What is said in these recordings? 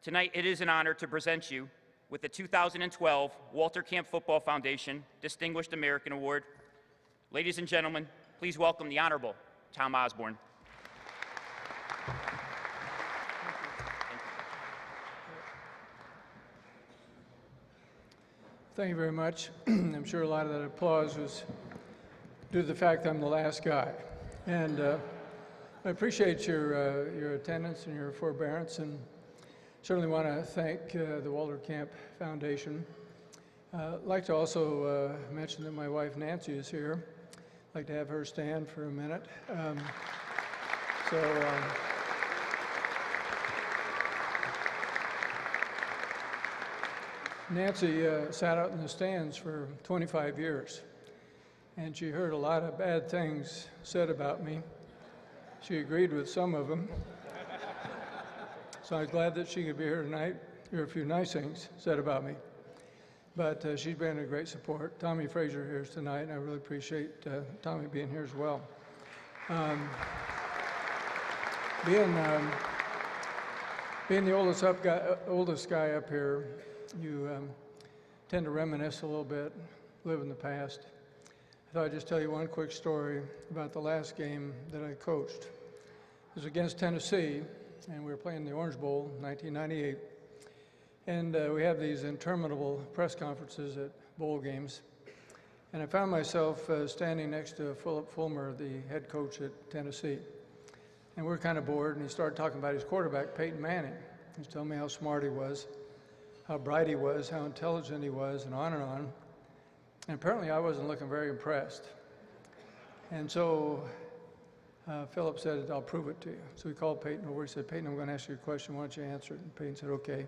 Tonight, it is an honor to present you with the 2012 Walter Camp Football Foundation Distinguished American Award. Ladies and gentlemen, please welcome the Honorable Tom Osborne. Thank you very much. I'm sure a lot of that applause was due to the fact I'm the last guy. And I appreciate your attendance and your forbearance, and certainly want to thank the Walter Camp Foundation. I'd like to also mention that my wife Nancy is here. I'd like to have her stand for a minute. Nancy sat out in the stands for 25 years, and she heard a lot of bad things said about me. She agreed with some of them. So I'm glad that she could be here tonight, hear a few nice things said about me. But she's been a great support. Tommy Frazier here is tonight, and I really appreciate Tommy being here as well. Being the oldest guy up here, you tend to reminisce a little bit, live in the past. I thought I'd just tell you one quick story about the last game that I coached. It was against Tennessee, and we were playing the Orange Bowl in 1998. And we have these interminable press conferences at bowl games. And I found myself standing next to Philip Fulmer, the head coach at Tennessee. And we were kind of bored, and he started talking about his quarterback, Peyton Manning. He was telling me how smart he was, how bright he was, how intelligent he was, and on and on. And apparently I wasn't looking very impressed. And so Philip said, I'll prove it to you. So he called Peyton over. He said, Peyton, I'm going to ask you a question. Why don't you answer it? And Peyton said, okay.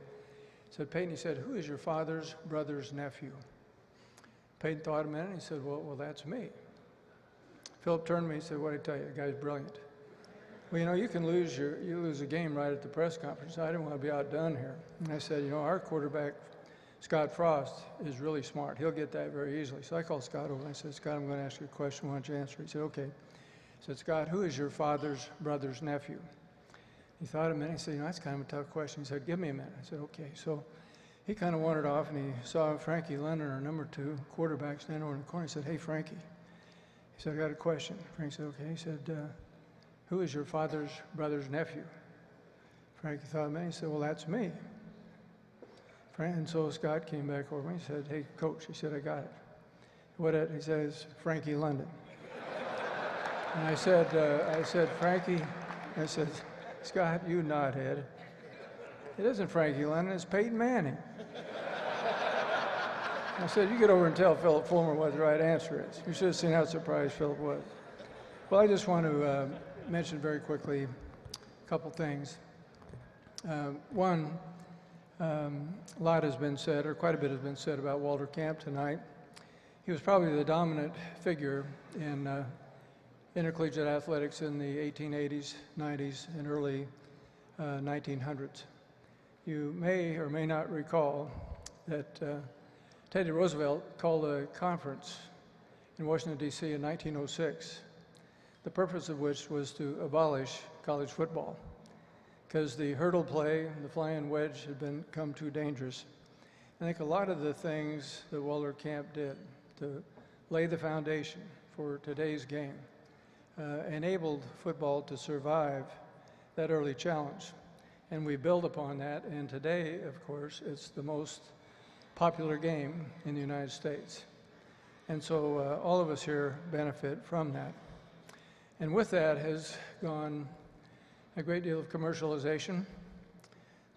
He said, Peyton, he said, who is your father's brother's nephew? Peyton thought a minute. And he said, well, that's me. Philip turned to me and said, what did I tell you? The guy's brilliant. Well, you know, you can lose a game right at the press conference. I didn't want to be outdone here. And I said, you know, our quarterback, Scott Frost, is really smart. He'll get that very easily. So I called Scott over and I said, Scott, I'm going to ask you a question. Why don't you answer? He said, okay. I said, Scott, who is your father's brother's nephew? He thought a minute. He said, you know, that's kind of a tough question. He said, give me a minute. I said, okay. So he kind of wandered off, and he saw Frankie Lennon, our number 2 quarterback, standing over in the corner. He said, hey, Frankie. He said, I got a question. Frankie said, okay. He said, who is your father's brother's nephew? Frankie thought a minute. He said, well, that's me. And so Scott came back over and he said, hey, coach. He said, I got it. What it? He said, it's Frankie London. And I said, Frankie, I said, Scott, you knothead. It isn't Frankie London, it's Peyton Manning. I said, you get over and tell Philip Fulmer what the right answer is. You should have seen how surprised Philip was. Well, I just want to mention very quickly a couple things. One, a lot has been said, or quite a bit has been said about Walter Camp tonight. He was probably the dominant figure in intercollegiate athletics in the 1880s, 90s, and early 1900s. You may or may not recall that Teddy Roosevelt called a conference in Washington, D.C. in 1906, the purpose of which was to abolish college football because the hurdle play and the flying wedge had become too dangerous. I think a lot of the things that Walter Camp did to lay the foundation for today's game enabled football to survive that early challenge. And we build upon that, and today, of course, it's the most popular game in the United States. And so all of us here benefit from that. And with that has gone a great deal of commercialization.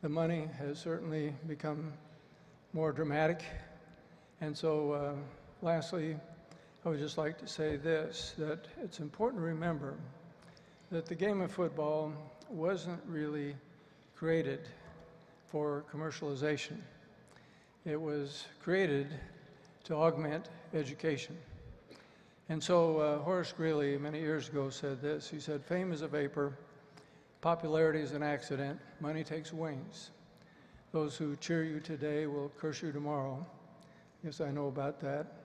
The money has certainly become more dramatic. And so lastly, I would just like to say this, that it's important to remember that the game of football wasn't really created for commercialization. It was created to augment education. And so Horace Greeley many years ago said this. He said, fame is a vapor, popularity is an accident, money takes wings. Those who cheer you today will curse you tomorrow. Yes, I know about that.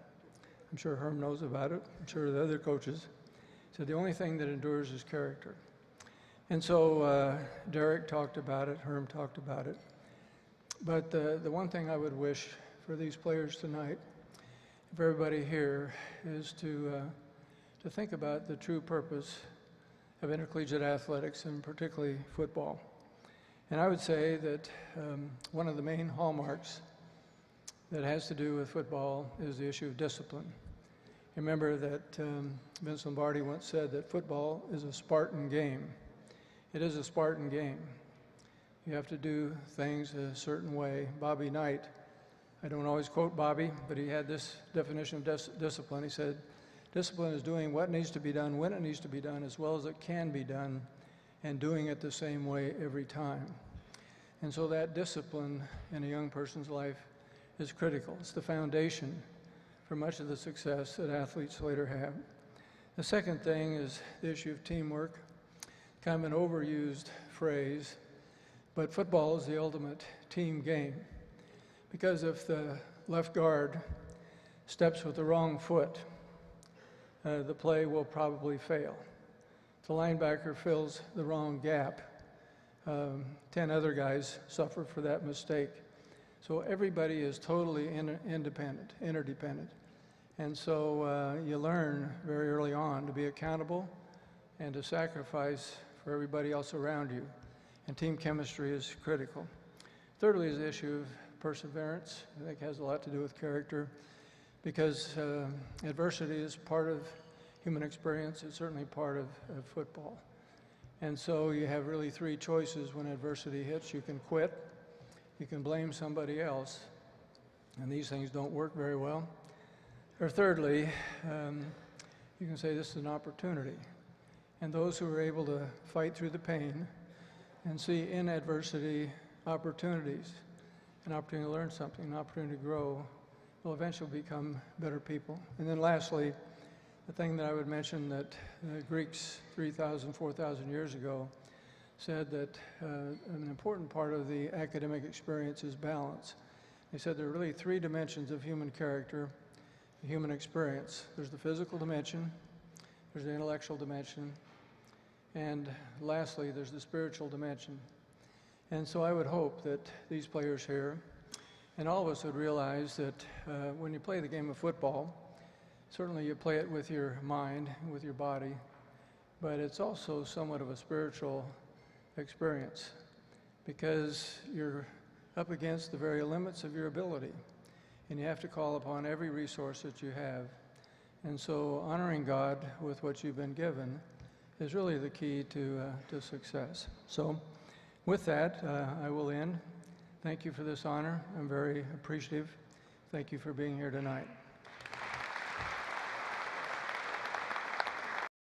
I'm sure Herm knows about it. I'm sure the other coaches. So the only thing that endures is character. And so Derek talked about it, Herm talked about it. But the one thing I would wish for these players tonight, for everybody here, is to think about the true purpose of intercollegiate athletics, and particularly football. And I would say that one of the main hallmarks that has to do with football is the issue of discipline. Remember that Vince Lombardi once said that football is a Spartan game. It is a Spartan game. You have to do things a certain way. Bobby Knight, I don't always quote Bobby, but he had this definition of discipline. He said, discipline is doing what needs to be done when it needs to be done as well as it can be done, and doing it the same way every time. And so that discipline in a young person's life is critical. It's the foundation for much of the success that athletes later have. The second thing is the issue of teamwork, kind of an overused phrase, but football is the ultimate team game. Because if the left guard steps with the wrong foot, the play will probably fail. If the linebacker fills the wrong gap, 10 other guys suffer for that mistake. So everybody is totally interdependent. And so you learn very early on to be accountable and to sacrifice for everybody else around you. And team chemistry is critical. Thirdly is the issue of perseverance. I think it has a lot to do with character, because adversity is part of human experience. It's certainly part of football. And so you have really three choices when adversity hits. You can quit, you can blame somebody else, and these things don't work very well. Or thirdly, you can say this is an opportunity. And those who are able to fight through the pain and see in adversity opportunities, an opportunity to learn something, an opportunity to grow, will eventually become better people. And then lastly, the thing that I would mention, that the Greeks 3,000, 4,000 years ago said that an important part of the academic experience is balance. They said there are really three dimensions of human character, the human experience. There's the physical dimension, there's the intellectual dimension, and lastly, there's the spiritual dimension. And so I would hope that these players here and all of us would realize that when you play the game of football, certainly you play it with your mind, with your body, but it's also somewhat of a spiritual experience, because you're up against the very limits of your ability, and you have to call upon every resource that you have. And so honoring God with what you've been given is really the key to success. So with that, I will end. Thank you for this honor. I'm very appreciative. Thank you for being here tonight.